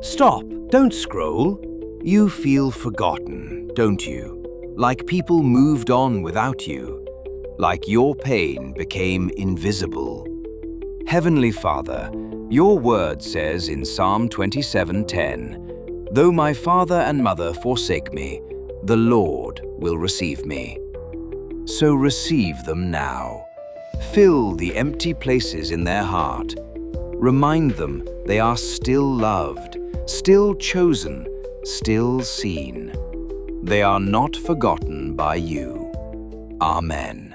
Stop, don't scroll. You feel forgotten, don't you? Like people moved on without you. Like your pain became invisible. Heavenly Father, your word says in Psalm 27:10, "Though my father and mother forsake me, the Lord will receive me." So receive them now. Fill the empty places in their heart. Remind them they are still loved, still chosen, still seen. They are not forgotten by you. Amen.